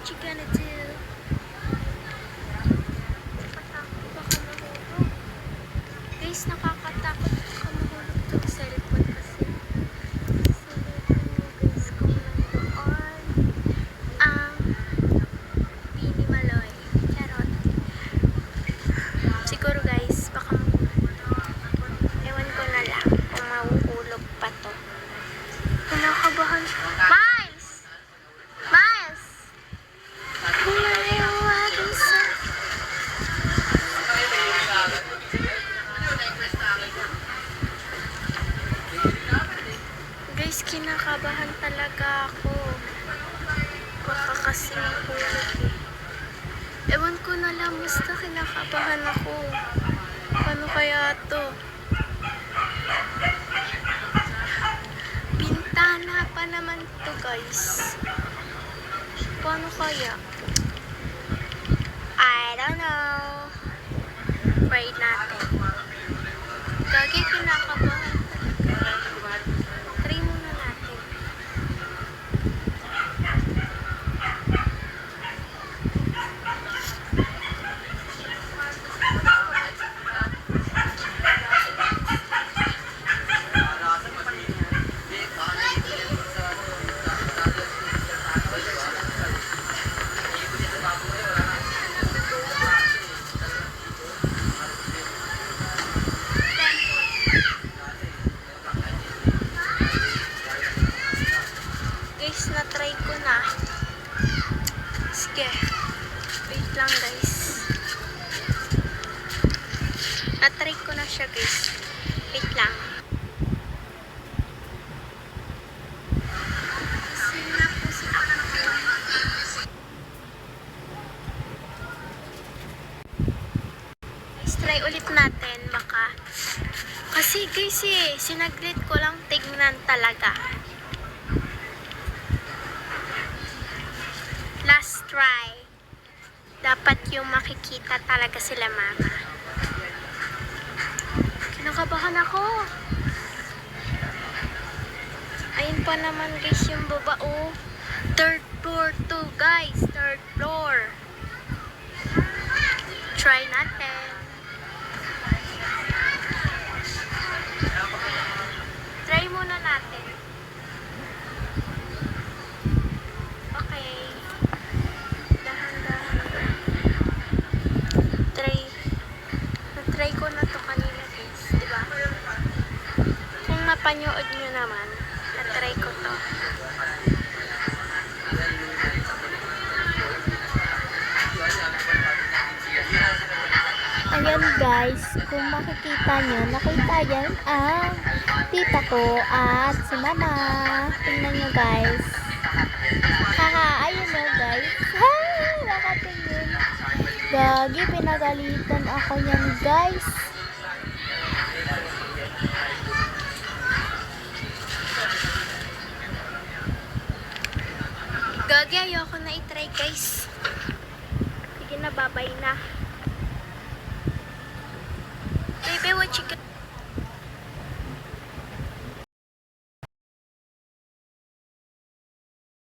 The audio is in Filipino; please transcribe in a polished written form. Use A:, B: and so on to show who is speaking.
A: what you gonna do? Nakatakot baka mahulog. Guys, nakakatakot baka mahulog tong cellphone kasi. Guys, kung nandoon ang Bini Maloy. Charot. Siguro guys, baka ewan ko na lang kung mahuhulog pa to. Kinakabahan. Miles! Miles! Bumaliwagin sa... Guys, kinakabahan talaga ako. Baka kasi mahulog eh. Ewan ko na lang, basta kinakabahan ako. Paano kaya to? Bintana pa naman to guys. Paano kaya? I don't know. Pray natin. Gagi, kinakabahan talaga. Try muna natin. Guys, na-try ko na. Sige. Wait lang guys. Na-try ko na siya guys. Wait lang. Guys, try ulit natin. Baka. Kasi guys sinaglit ko lang tignan talaga. Last try. Dapat yung makikita talaga sila mama. Kinakabahan ako. Ayun pa naman guys yung baba oh. Third floor to guys. Third floor. Try natin. Try muna natin. Okay. Na-try ko na to kanina guys, diba? Kung napanood nyo naman, na-try ko to.
B: Ayan guys, kung makikita nyo, nakita yan ang tita ko at si mama. Tingnan nyo guys. Haha, ayun o guys. Ha, nakatingin. Gagi, pinagalitan ako yan guys.
A: Gagi, ayoko na i-try guys. Sige na, babay na. Baby, what you